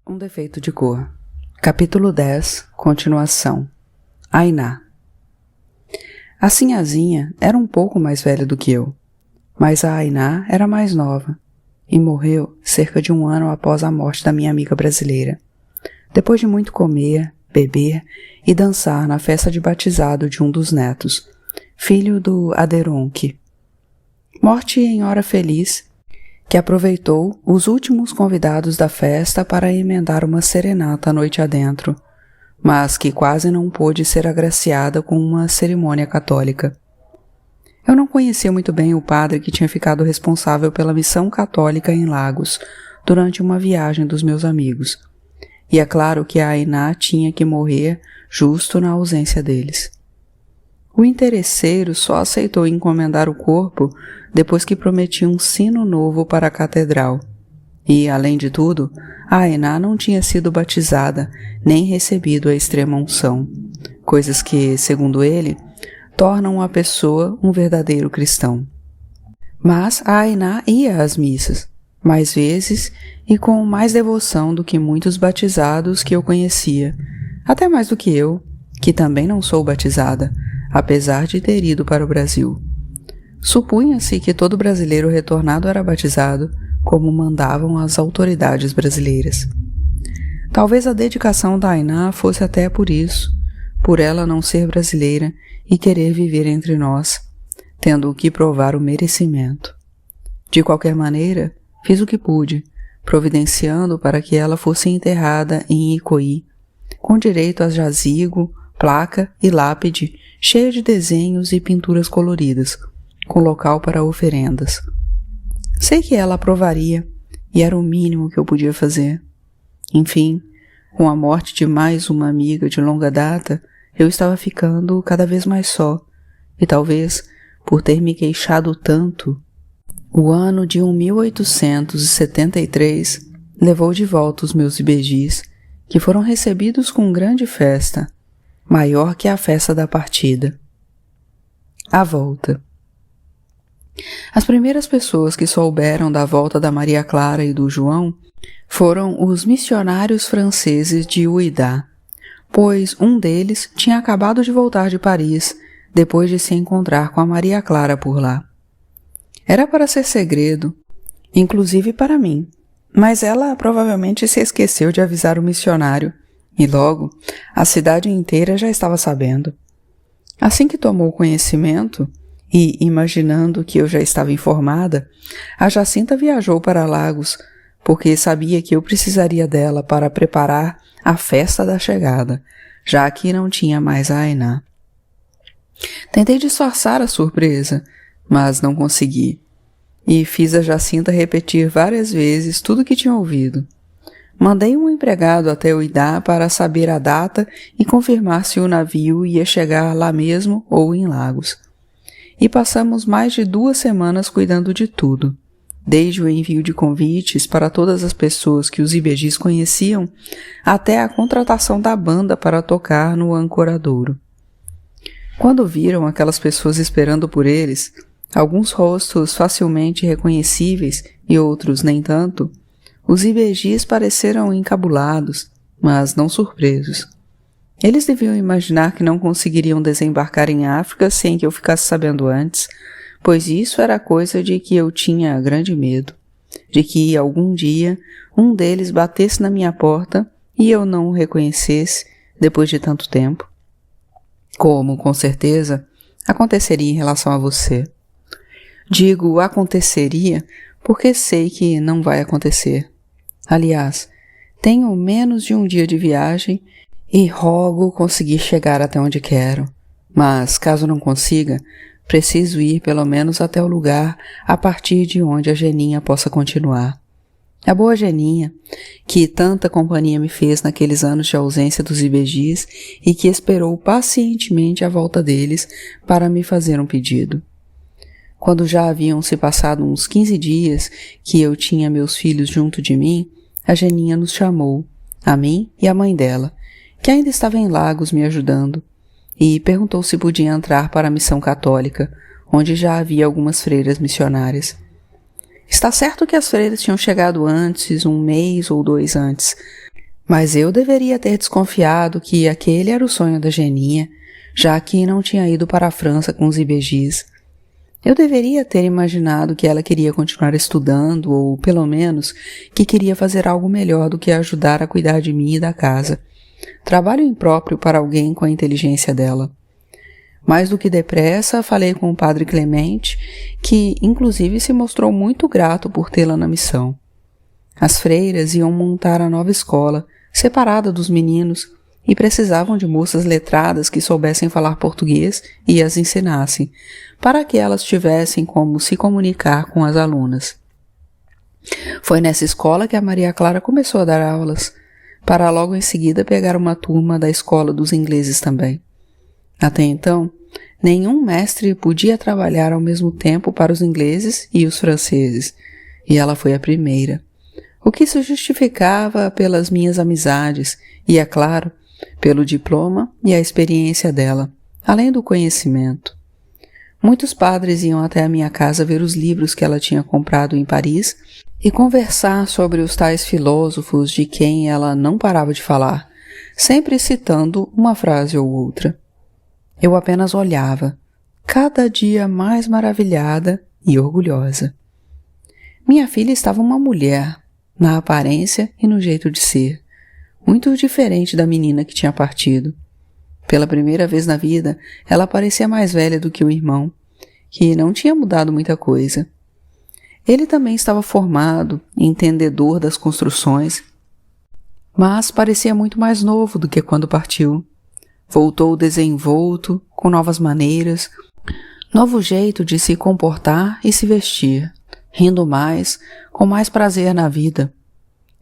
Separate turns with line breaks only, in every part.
Um defeito de cor. Capítulo 10, continuação. Ainá. A Sinhazinha era um pouco mais velha do que eu, mas a Ainá era mais nova e morreu cerca de 1 ano após a morte da minha amiga brasileira, depois de muito comer, beber e dançar na festa de batizado de um dos netos, filho do Aderonque. Morte em hora feliz, que aproveitou os últimos convidados da festa para emendar uma serenata a noite adentro, mas que quase não pôde ser agraciada com uma cerimônia católica. Eu não conhecia muito bem o padre que tinha ficado responsável pela missão católica em Lagos durante uma viagem dos meus amigos, e é claro que a Ainá tinha que morrer justo na ausência deles. O interesseiro só aceitou encomendar o corpo depois que prometia um sino novo para a catedral. E, além de tudo, a Ainá não tinha sido batizada nem recebido a extrema-unção, coisas que, segundo ele, tornam a pessoa um verdadeiro cristão. Mas a Ainá ia às missas, mais vezes e com mais devoção do que muitos batizados que eu conhecia, até mais do que eu, que também não sou batizada, apesar de ter ido para o Brasil. Supunha-se que todo brasileiro retornado era batizado, como mandavam as autoridades brasileiras. Talvez a dedicação da Ainá fosse até por isso, por ela não ser brasileira e querer viver entre nós, tendo que provar o merecimento. De qualquer maneira, fiz o que pude, providenciando para que ela fosse enterrada em Icoí, com direito a jazigo, placa e lápide cheia de desenhos e pinturas coloridas, com local para oferendas. Sei que ela aprovaria, e era o mínimo que eu podia fazer. Enfim, com a morte de mais uma amiga de longa data, eu estava ficando cada vez mais só, e talvez, por ter me queixado tanto, o ano de 1873 levou de volta os meus ibejis, que foram recebidos com grande festa, maior que a festa da partida. A volta. As primeiras pessoas que souberam da volta da Maria Clara e do João foram os missionários franceses de Ouidah, pois um deles tinha acabado de voltar de Paris, depois de se encontrar com a Maria Clara por lá. Era para ser segredo, inclusive para mim, mas ela provavelmente se esqueceu de avisar o missionário, e logo, a cidade inteira já estava sabendo. Assim que tomou conhecimento, e imaginando que eu já estava informada, a Jacinta viajou para Lagos, porque sabia que eu precisaria dela para preparar a festa da chegada, já que não tinha mais a Ainá. Tentei disfarçar a surpresa, mas não consegui, e fiz a Jacinta repetir várias vezes tudo o que tinha ouvido. Mandei um empregado até Ouidah para saber a data e confirmar se o navio ia chegar lá mesmo ou em Lagos. E passamos mais de 2 semanas cuidando de tudo, desde o envio de convites para todas as pessoas que os ibejis conheciam, até a contratação da banda para tocar no Ancoradouro. Quando viram aquelas pessoas esperando por eles, alguns rostos facilmente reconhecíveis e outros nem tanto, os ibejis pareceram encabulados, mas não surpresos. Eles deviam imaginar que não conseguiriam desembarcar em África sem que eu ficasse sabendo antes, pois isso era coisa de que eu tinha grande medo, de que algum dia um deles batesse na minha porta e eu não o reconhecesse depois de tanto tempo. Como, com certeza, aconteceria em relação a você. Digo aconteceria porque sei que não vai acontecer. Aliás, tenho menos de um dia de viagem e rogo conseguir chegar até onde quero. Mas, caso não consiga, preciso ir pelo menos até o lugar a partir de onde a Geninha possa continuar. A boa Geninha, que tanta companhia me fez naqueles anos de ausência dos ibejis e que esperou pacientemente a volta deles para me fazer um pedido. Quando já haviam se passado uns 15 dias que eu tinha meus filhos junto de mim, a Geninha nos chamou, a mim e a mãe dela, que ainda estava em Lagos me ajudando, e perguntou se podia entrar para a missão católica, onde já havia algumas freiras missionárias. Está certo que as freiras tinham chegado antes, 1 mês ou 2 antes, Mas eu deveria ter desconfiado que aquele era o sonho da Geninha, já que não tinha ido para a França com os IBGs. Eu deveria ter imaginado que ela queria continuar estudando, ou, pelo menos, que queria fazer algo melhor do que ajudar a cuidar de mim e da casa. Trabalho impróprio para alguém com a inteligência dela. Mais do que depressa, falei com o padre Clemente, que, inclusive, se mostrou muito grato por tê-la na missão. As freiras iam montar a nova escola, separada dos meninos, e precisavam de moças letradas que soubessem falar português e as ensinassem, para que elas tivessem como se comunicar com as alunas. Foi nessa escola que a Maria Clara começou a dar aulas, para logo em seguida pegar uma turma da escola dos ingleses também. Até então, nenhum mestre podia trabalhar ao mesmo tempo para os ingleses e os franceses, e ela foi a primeira, o que se justificava pelas minhas amizades e, é claro, pelo diploma e a experiência dela, além do conhecimento. Muitos padres iam até a minha casa ver os livros que ela tinha comprado em Paris e conversar sobre os tais filósofos de quem ela não parava de falar, sempre citando uma frase ou outra. Eu apenas olhava, cada dia mais maravilhada e orgulhosa. Minha filha estava uma mulher, na aparência e no jeito de ser, muito diferente da menina que tinha partido. Pela primeira vez na vida, ela parecia mais velha do que o irmão, que não tinha mudado muita coisa. Ele também estava formado, entendedor das construções, mas parecia muito mais novo do que quando partiu. Voltou desenvolto, com novas maneiras, novo jeito de se comportar e se vestir, rindo mais, com mais prazer na vida.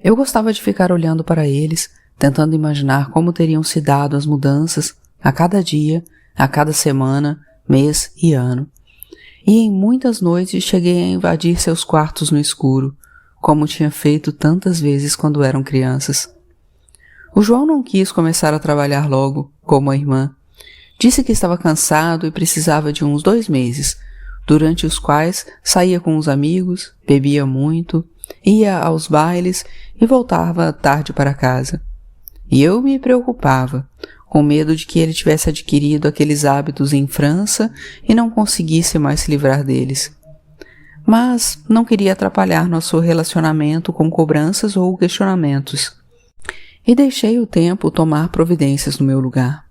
Eu gostava de ficar olhando para eles, tentando imaginar como teriam se dado as mudanças a cada dia, a cada semana, mês e ano. E em muitas noites cheguei a invadir seus quartos no escuro, como tinha feito tantas vezes quando eram crianças. O João não quis começar a trabalhar logo, como a irmã. Disse que estava cansado e precisava de uns 2 meses, durante os quais saía com os amigos, bebia muito, ia aos bailes e voltava tarde para casa. E eu me preocupava, com medo de que ele tivesse adquirido aqueles hábitos em França e não conseguisse mais se livrar deles. Mas não queria atrapalhar nosso relacionamento com cobranças ou questionamentos. E deixei o tempo tomar providências no meu lugar.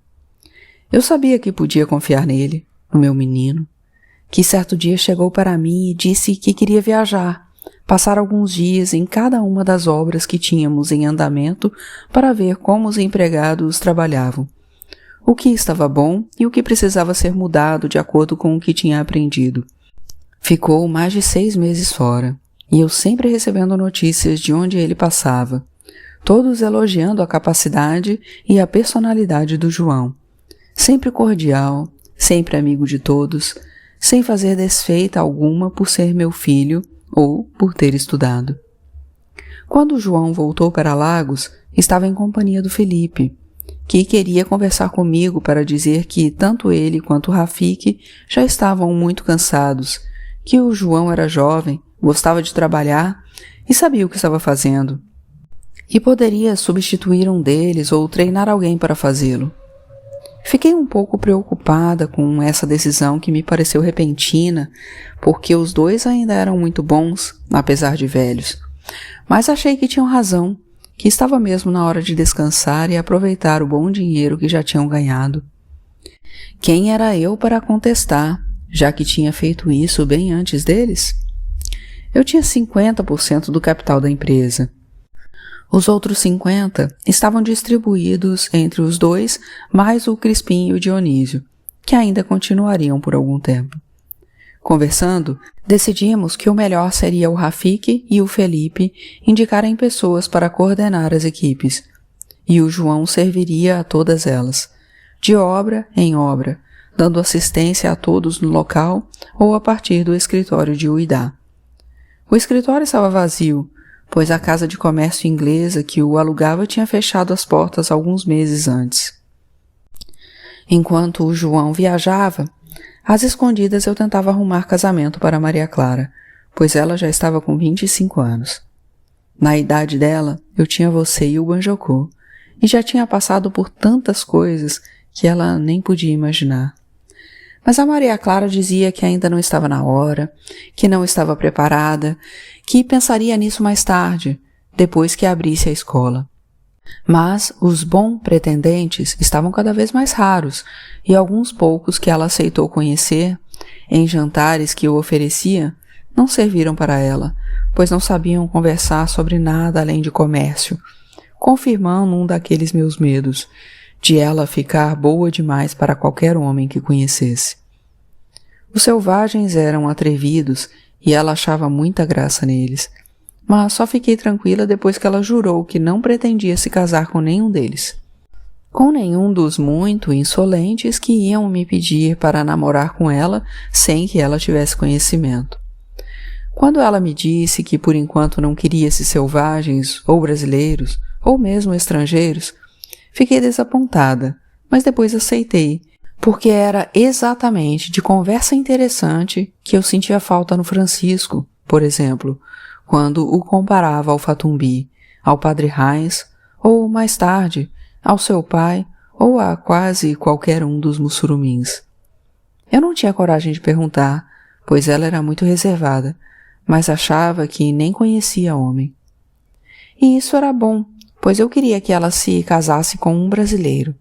Eu sabia que podia confiar nele, no meu menino, que certo dia chegou para mim e disse que queria viajar, passar alguns dias em cada uma das obras que tínhamos em andamento para ver como os empregados trabalhavam, o que estava bom e o que precisava ser mudado de acordo com o que tinha aprendido. Ficou mais de 6 meses fora, e eu sempre recebendo notícias de onde ele passava, todos elogiando a capacidade e a personalidade do João, sempre cordial, sempre amigo de todos, sem fazer desfeita alguma por ser meu filho ou por ter estudado. Quando o João voltou para Lagos, estava em companhia do Felipe, que queria conversar comigo para dizer que tanto ele quanto o Rafik já estavam muito cansados, que o João era jovem, gostava de trabalhar e sabia o que estava fazendo, e poderia substituir um deles ou treinar alguém para fazê-lo. Fiquei um pouco preocupada com essa decisão que me pareceu repentina, porque os dois ainda eram muito bons, apesar de velhos. Mas achei que tinham razão, que estava mesmo na hora de descansar e aproveitar o bom dinheiro que já tinham ganhado. Quem era eu para contestar, já que tinha feito isso bem antes deles? Eu tinha 50% do capital da empresa. Os outros 50% estavam distribuídos entre os dois, mais o Crispim e o Dionísio, que ainda continuariam por algum tempo. Conversando, decidimos que o melhor seria o Rafik e o Felipe indicarem pessoas para coordenar as equipes, e o João serviria a todas elas, de obra em obra, dando assistência a todos no local ou a partir do escritório de Uidá. O escritório estava vazio, pois a casa de comércio inglesa que o alugava tinha fechado as portas alguns meses antes. Enquanto o João viajava, às escondidas eu tentava arrumar casamento para Maria Clara, pois ela já estava com 25 anos. Na idade dela, eu tinha você e o Banjocô, e já tinha passado por tantas coisas que ela nem podia imaginar. Mas a Maria Clara dizia que ainda não estava na hora, que não estava preparada, que pensaria nisso mais tarde, depois que abrisse a escola. Mas os bons pretendentes estavam cada vez mais raros, e alguns poucos que ela aceitou conhecer, em jantares que eu oferecia, não serviram para ela, pois não sabiam conversar sobre nada além de comércio, confirmando um daqueles meus medos, de ela ficar boa demais para qualquer homem que conhecesse. Os selvagens eram atrevidos e ela achava muita graça neles, mas só fiquei tranquila depois que ela jurou que não pretendia se casar com nenhum deles. Com nenhum dos muito insolentes que iam me pedir para namorar com ela sem que ela tivesse conhecimento. Quando ela me disse que por enquanto não queria esses selvagens, ou brasileiros, ou mesmo estrangeiros, fiquei desapontada, mas depois aceitei, porque era exatamente de conversa interessante que eu sentia falta no Francisco, por exemplo, quando o comparava ao Fatumbi, ao Padre Reis, ou, mais tarde, ao seu pai ou a quase qualquer um dos mussurumins. Eu não tinha coragem de perguntar, pois ela era muito reservada, mas achava que nem conhecia homem. E isso era bom, pois eu queria que ela se casasse com um brasileiro,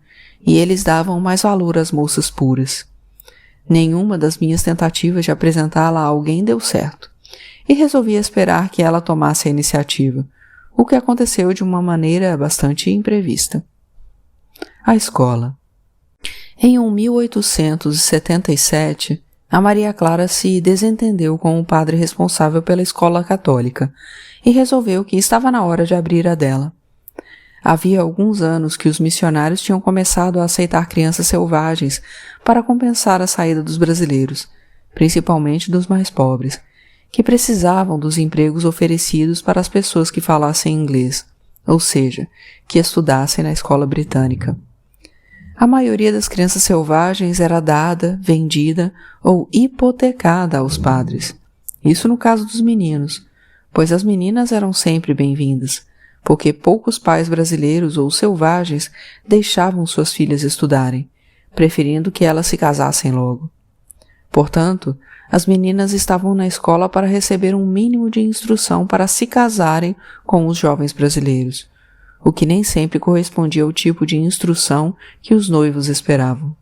e eles davam mais valor às moças puras. Nenhuma das minhas tentativas de apresentá-la a alguém deu certo, e resolvi esperar que ela tomasse a iniciativa, o que aconteceu de uma maneira bastante imprevista. A escola. Em 1877, a Maria Clara se desentendeu com o padre responsável pela escola católica e resolveu que estava na hora de abrir a dela. Havia alguns anos que os missionários tinham começado a aceitar crianças selvagens para compensar a saída dos brasileiros, principalmente dos mais pobres, que precisavam dos empregos oferecidos para as pessoas que falassem inglês, ou seja, que estudassem na escola britânica. A maioria das crianças selvagens era dada, vendida ou hipotecada aos padres. Isso no caso dos meninos, pois as meninas eram sempre bem-vindas, porque poucos pais brasileiros ou selvagens deixavam suas filhas estudarem, preferindo que elas se casassem logo. Portanto, as meninas estavam na escola para receber um mínimo de instrução para se casarem com os jovens brasileiros, o que nem sempre correspondia ao tipo de instrução que os noivos esperavam.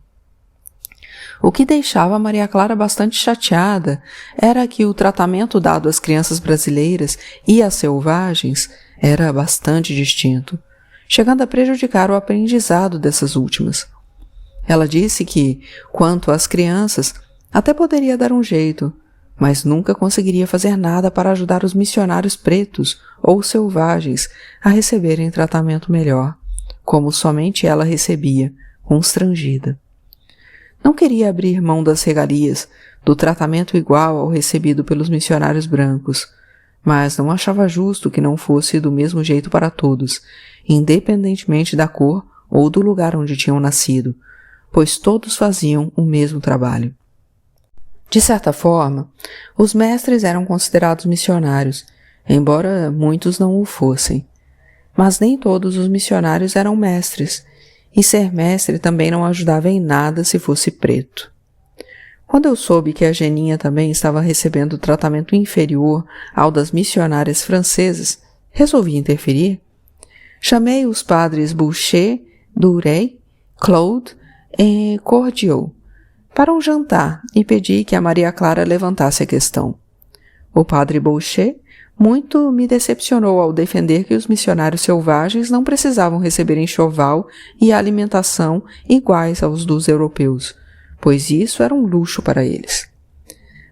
O que deixava Maria Clara bastante chateada era que o tratamento dado às crianças brasileiras e às selvagens era bastante distinto, chegando a prejudicar o aprendizado dessas últimas. Ela disse que, quanto às crianças, até poderia dar um jeito, mas nunca conseguiria fazer nada para ajudar os missionários pretos ou selvagens a receberem tratamento melhor, como somente ela recebia, constrangida. Não queria abrir mão das regalias, do tratamento igual ao recebido pelos missionários brancos, mas não achava justo que não fosse do mesmo jeito para todos, independentemente da cor ou do lugar onde tinham nascido, pois todos faziam o mesmo trabalho. De certa forma, os mestres eram considerados missionários, embora muitos não o fossem. Mas nem todos os missionários eram mestres, e ser mestre também não ajudava em nada se fosse preto. Quando eu soube que a Geninha também estava recebendo tratamento inferior ao das missionárias francesas, resolvi interferir. Chamei os padres Boucher, Duret, Claude e Cordiot para um jantar e pedi que a Maria Clara levantasse a questão. O padre Boucher muito me decepcionou ao defender que os missionários selvagens não precisavam receber enxoval e alimentação iguais aos dos europeus, pois isso era um luxo para eles.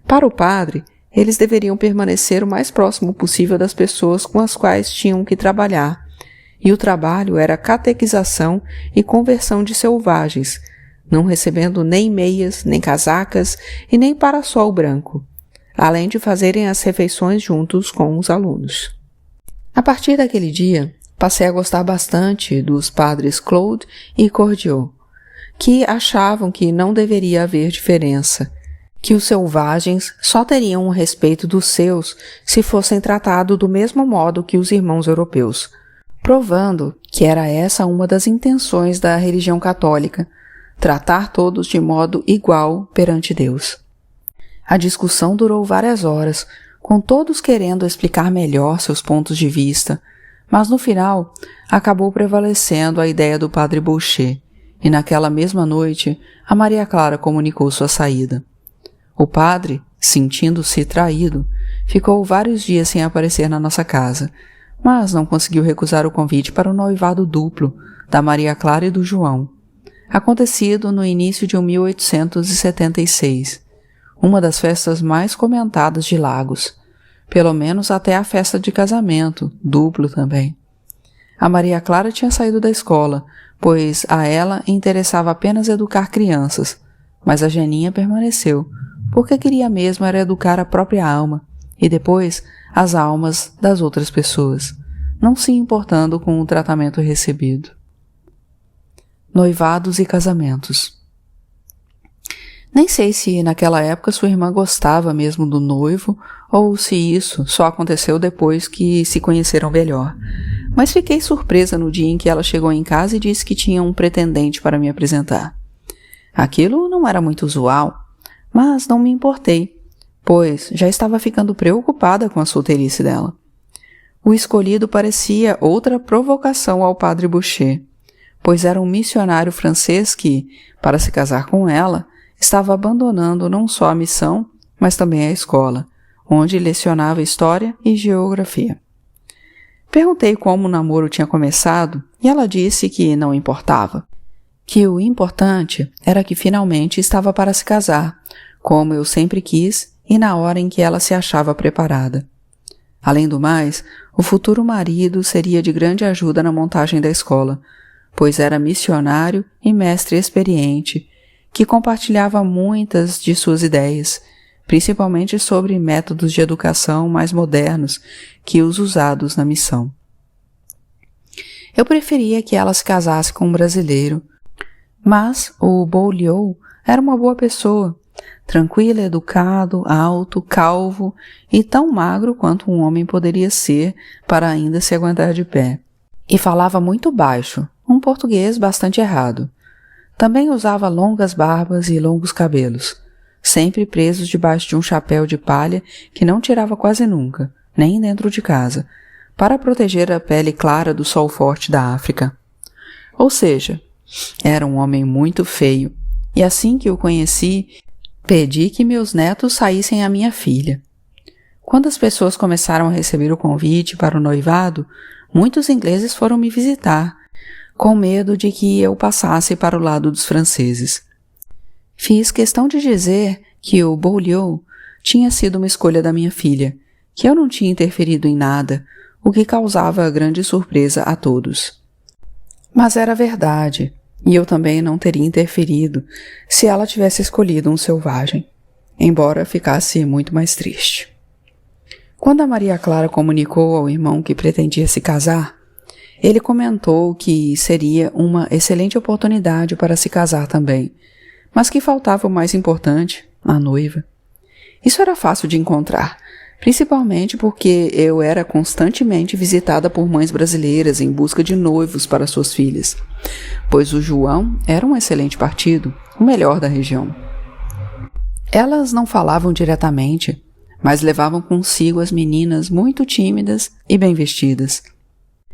Para o padre, eles deveriam permanecer o mais próximo possível das pessoas com as quais tinham que trabalhar, e o trabalho era catequização e conversão de selvagens, não recebendo nem meias, nem casacas e nem parasol branco, além de fazerem as refeições juntos com os alunos. A partir daquele dia, passei a gostar bastante dos padres Claude e Cordiot, que achavam que não deveria haver diferença, que os selvagens só teriam o respeito dos seus se fossem tratados do mesmo modo que os irmãos europeus, provando que era essa uma das intenções da religião católica, tratar todos de modo igual perante Deus. A discussão durou várias horas, com todos querendo explicar melhor seus pontos de vista, mas no final acabou prevalecendo a ideia do padre Boucher, e naquela mesma noite a Maria Clara comunicou sua saída. O padre, sentindo-se traído, ficou vários dias sem aparecer na nossa casa, mas não conseguiu recusar o convite para o noivado duplo da Maria Clara e do João, acontecido no início de 1876, uma das festas mais comentadas de Lagos, pelo menos até a festa de casamento, duplo também. A Maria Clara tinha saído da escola, pois a ela interessava apenas educar crianças, mas a Geninha permaneceu, porque queria mesmo era educar a própria alma e depois as almas das outras pessoas, não se importando com o tratamento recebido. Noivados e casamentos. Nem sei se naquela época sua irmã gostava mesmo do noivo ou se isso só aconteceu depois que se conheceram melhor, mas fiquei surpresa no dia em que ela chegou em casa e disse que tinha um pretendente para me apresentar. Aquilo não era muito usual, mas não me importei, pois já estava ficando preocupada com a solteirice dela. O escolhido parecia outra provocação ao padre Boucher, pois era um missionário francês que, para se casar com ela, estava abandonando não só a missão, mas também a escola, onde lecionava História e Geografia. Perguntei como o namoro tinha começado e ela disse que não importava, que o importante era que finalmente estava para se casar, como eu sempre quis e na hora em que ela se achava preparada. Além do mais, o futuro marido seria de grande ajuda na montagem da escola, pois era missionário e mestre experiente, que compartilhava muitas de suas ideias, principalmente sobre métodos de educação mais modernos que os usados na missão. Eu preferia que ela se casasse com um brasileiro, mas o Beaulieu era uma boa pessoa, tranquilo, educado, alto, calvo e tão magro quanto um homem poderia ser para ainda se aguentar de pé. E falava muito baixo, um português bastante errado. Também usava longas barbas e longos cabelos, sempre presos debaixo de um chapéu de palha que não tirava quase nunca, nem dentro de casa, para proteger a pele clara do sol forte da África. Ou seja, era um homem muito feio, e assim que o conheci, pedi que meus netos saíssem à minha filha. Quando as pessoas começaram a receber o convite para o noivado, muitos ingleses foram me visitar, com medo de que eu passasse para o lado dos franceses. Fiz questão de dizer que o Beaulieu tinha sido uma escolha da minha filha, que eu não tinha interferido em nada, o que causava grande surpresa a todos. Mas era verdade, e eu também não teria interferido se ela tivesse escolhido um selvagem, embora ficasse muito mais triste. Quando a Maria Clara comunicou ao irmão que pretendia se casar, ele comentou que seria uma excelente oportunidade para se casar também, mas que faltava o mais importante, a noiva. Isso era fácil de encontrar, principalmente porque eu era constantemente visitada por mães brasileiras em busca de noivos para suas filhas, pois o João era um excelente partido, o melhor da região. Elas não falavam diretamente, mas levavam consigo as meninas muito tímidas e bem vestidas,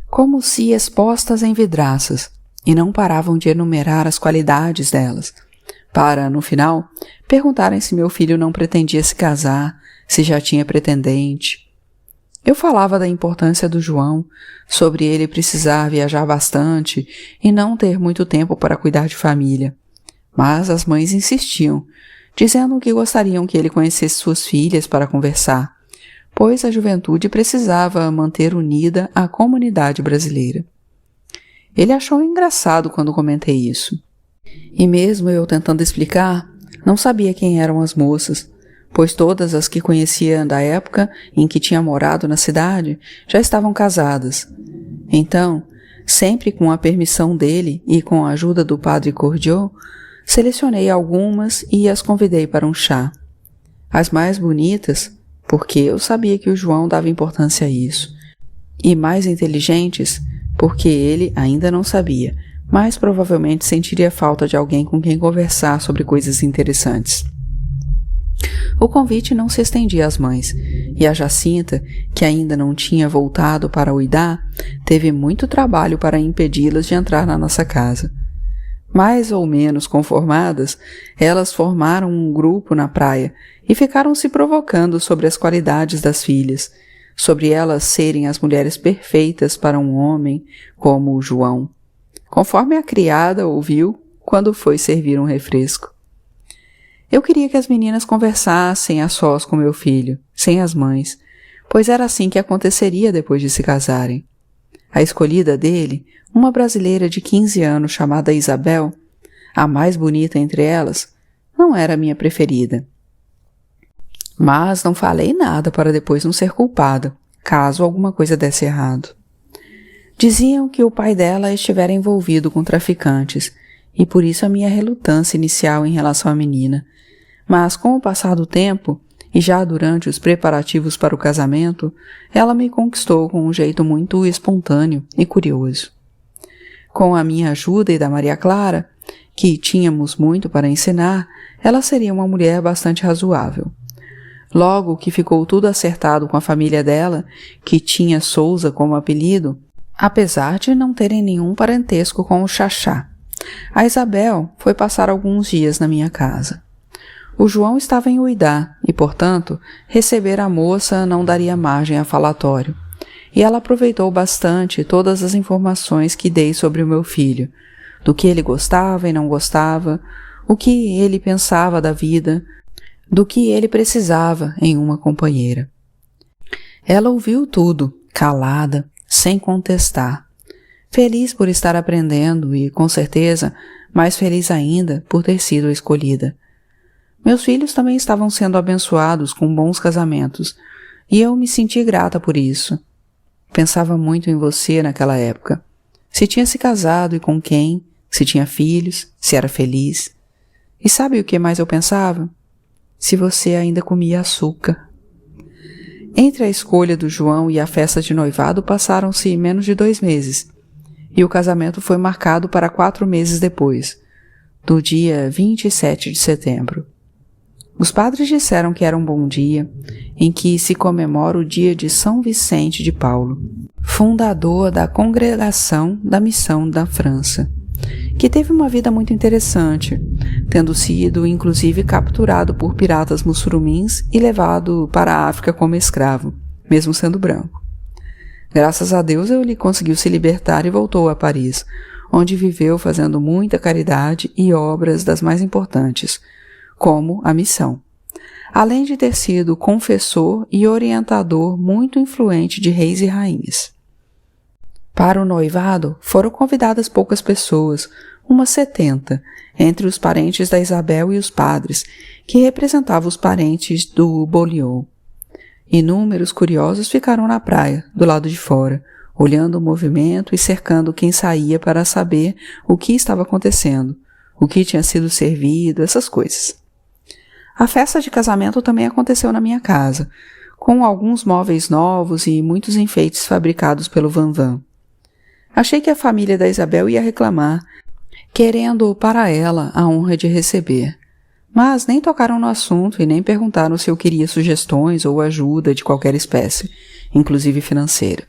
como se expostas em vidraças, e não paravam de enumerar as qualidades delas, para, no final, perguntarem se meu filho não pretendia se casar, se já tinha pretendente. Eu falava da importância do João, sobre ele precisar viajar bastante e não ter muito tempo para cuidar de família. Mas as mães insistiam, dizendo que gostariam que ele conhecesse suas filhas para conversar, pois a juventude precisava manter unida a comunidade brasileira. Ele achou engraçado quando comentei isso. E mesmo eu tentando explicar, não sabia quem eram as moças, pois todas as que conhecia da época em que tinha morado na cidade já estavam casadas. Então, sempre com a permissão dele e com a ajuda do padre Cordiot, selecionei algumas e as convidei para um chá, As mais bonitas, porque eu sabia que o João dava importância a isso, e mais inteligentes, porque ele ainda não sabia, mas provavelmente sentiria falta de alguém com quem conversar sobre coisas interessantes. O convite não se estendia às mães, e a Jacinta, que ainda não tinha voltado para Uidá, teve muito trabalho para impedi-las de entrar na nossa casa. Mais ou menos conformadas, elas formaram um grupo na praia e ficaram se provocando sobre as qualidades das filhas, sobre elas serem as mulheres perfeitas para um homem como o João, conforme a criada ouviu quando foi servir um refresco. Eu queria que as meninas conversassem a sós com meu filho, sem as mães, pois era assim que aconteceria depois de se casarem. A escolhida dele, uma brasileira de 15 anos chamada Isabel, a mais bonita entre elas, não era a minha preferida. Mas não falei nada para depois não ser culpada, caso alguma coisa desse errado. Diziam que o pai dela estivera envolvido com traficantes, e por isso a minha relutância inicial em relação à menina. Mas com o passar do tempo, e já durante os preparativos para o casamento, ela me conquistou com um jeito muito espontâneo e curioso. Com a minha ajuda e da Maria Clara, que tínhamos muito para ensinar, ela seria uma mulher bastante razoável. Logo que ficou tudo acertado com a família dela, que tinha Souza como apelido, apesar de não terem nenhum parentesco com o Xaxá, a Isabel foi passar alguns dias na minha casa. O João estava em Uidá e, portanto, receber a moça não daria margem a falatório, e ela aproveitou bastante todas as informações que dei sobre o meu filho, do que ele gostava e não gostava, o que ele pensava da vida, do que ele precisava em uma companheira. Ela ouviu tudo, calada, sem contestar, feliz por estar aprendendo e, com certeza, mais feliz ainda por ter sido a escolhida. Meus filhos também estavam sendo abençoados com bons casamentos, e eu me senti grata por isso. Pensava muito em você naquela época. Se tinha se casado e com quem, se tinha filhos, se era feliz. E sabe o que mais eu pensava? Se você ainda comia açúcar. Entre a escolha do João e a festa de noivado passaram-se menos de 2 meses, e o casamento foi marcado para 4 meses depois, do dia 27 de setembro. Os padres disseram que era um bom dia, em que se comemora o dia de São Vicente de Paulo, fundador da Congregação da Missão da França, que teve uma vida muito interessante, tendo sido inclusive capturado por piratas muçulmanos e levado para a África como escravo, mesmo sendo branco. Graças a Deus ele conseguiu se libertar e voltou a Paris, onde viveu fazendo muita caridade e obras das mais importantes, como a missão, além de ter sido confessor e orientador muito influente de reis e rainhas. Para o noivado foram convidadas poucas pessoas, umas 70, entre os parentes da Isabel e os padres, que representavam os parentes do Beaulieu. Inúmeros curiosos ficaram na praia, do lado de fora, olhando o movimento e cercando quem saía para saber o que estava acontecendo, o que tinha sido servido, essas coisas. A festa de casamento também aconteceu na minha casa, com alguns móveis novos e muitos enfeites fabricados pelo Vanvan. Achei que a família da Isabel ia reclamar, querendo para ela a honra de receber. Mas nem tocaram no assunto e nem perguntaram se eu queria sugestões ou ajuda de qualquer espécie, inclusive financeira.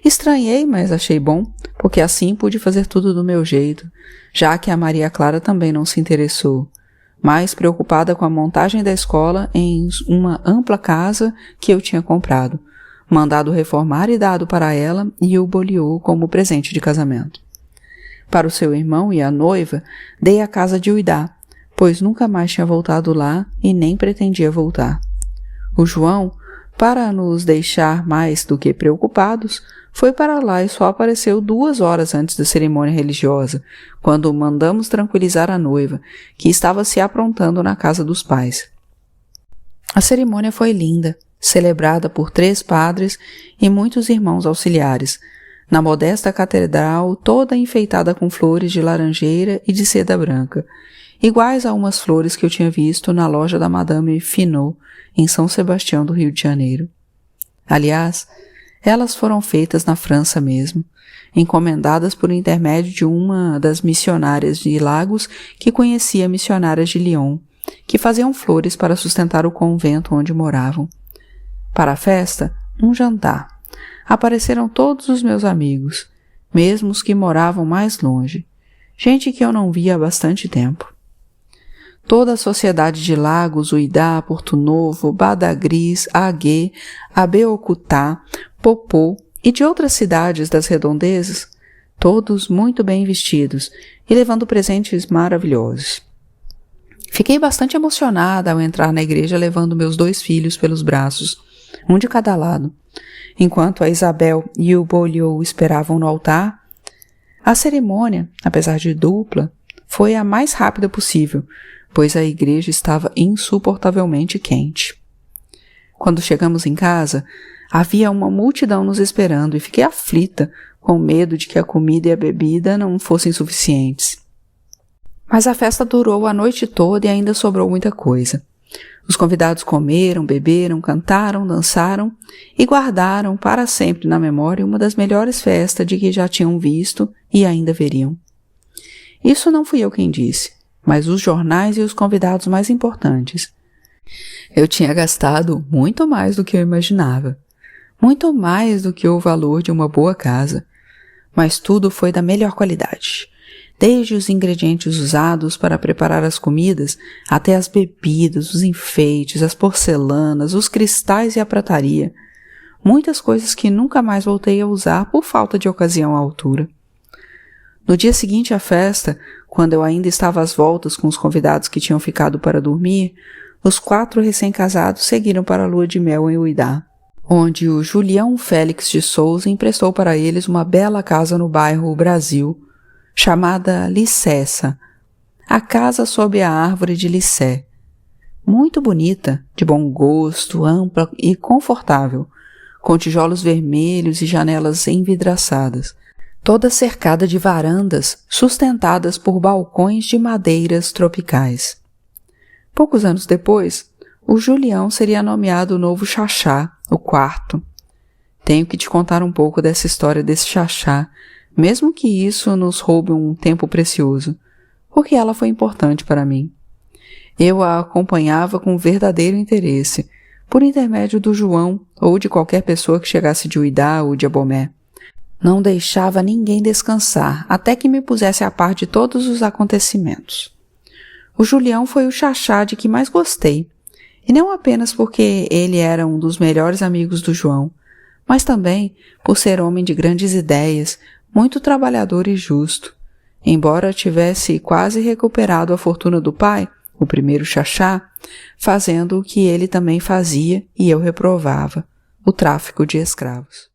Estranhei, mas achei bom, porque assim pude fazer tudo do meu jeito, já que a Maria Clara também não se interessou, mais preocupada com a montagem da escola em uma ampla casa que eu tinha comprado, mandado reformar e dado para ela e o Beaulieu como presente de casamento. Para o seu irmão e a noiva, dei a casa de Uidá, pois nunca mais tinha voltado lá e nem pretendia voltar. O João, para nos deixar mais do que preocupados, foi para lá e só apareceu 2 horas antes da cerimônia religiosa, quando mandamos tranquilizar a noiva, que estava se aprontando na casa dos pais. A cerimônia foi linda, celebrada por 3 padres e muitos irmãos auxiliares, na modesta catedral toda enfeitada com flores de laranjeira e de seda branca, iguais a umas flores que eu tinha visto na loja da Madame Finot, em São Sebastião do Rio de Janeiro. Aliás, elas foram feitas na França mesmo, encomendadas por intermédio de uma das missionárias de Lagos que conhecia missionárias de Lyon, que faziam flores para sustentar o convento onde moravam. Para a festa, um jantar. Apareceram todos os meus amigos, mesmo os que moravam mais longe, gente que eu não via há bastante tempo. Toda a sociedade de Lagos, Uidá, Porto Novo, Badagris, Agué, Abeokuta, Popô e de outras cidades das redondezas, todos muito bem vestidos e levando presentes maravilhosos. Fiquei bastante emocionada ao entrar na igreja levando meus 2 filhos pelos braços, um de cada lado. Enquanto a Isabel e o Beaulieu esperavam no altar, a cerimônia, apesar de dupla, foi a mais rápida possível, pois a igreja estava insuportavelmente quente. Quando chegamos em casa, havia uma multidão nos esperando e fiquei aflita, com medo de que a comida e a bebida não fossem suficientes. Mas a festa durou a noite toda e ainda sobrou muita coisa. Os convidados comeram, beberam, cantaram, dançaram e guardaram para sempre na memória uma das melhores festas de que já tinham visto e ainda veriam. Isso não fui eu quem disse, mas os jornais e os convidados mais importantes. Eu tinha gastado muito mais do que eu imaginava, muito mais do que o valor de uma boa casa, mas tudo foi da melhor qualidade. Desde os ingredientes usados para preparar as comidas, até as bebidas, os enfeites, as porcelanas, os cristais e a prataria. Muitas coisas que nunca mais voltei a usar por falta de ocasião à altura. No dia seguinte à festa, quando eu ainda estava às voltas com os convidados que tinham ficado para dormir, os 4 recém-casados seguiram para a lua de mel em Uidá, onde o Julião Félix de Souza emprestou para eles uma bela casa no bairro Brasil, chamada Licessa, a casa sob a árvore de Licé. Muito bonita, de bom gosto, ampla e confortável, com tijolos vermelhos e janelas envidraçadas, toda cercada de varandas sustentadas por balcões de madeiras tropicais. Poucos anos depois, o Julião seria nomeado o novo Xaxá, o 4º. Tenho que te contar um pouco dessa história desse Xaxá, mesmo que isso nos roube um tempo precioso, porque ela foi importante para mim. Eu a acompanhava com verdadeiro interesse, por intermédio do João ou de qualquer pessoa que chegasse de Uidá ou de Abomé. Não deixava ninguém descansar, até que me pusesse a par de todos os acontecimentos. O Julião foi o Xaxá de que mais gostei, e não apenas porque ele era um dos melhores amigos do João, mas também por ser homem de grandes ideias, muito trabalhador e justo. Embora tivesse quase recuperado a fortuna do pai, o primeiro Xaxá, fazendo o que ele também fazia e eu reprovava, o tráfico de escravos.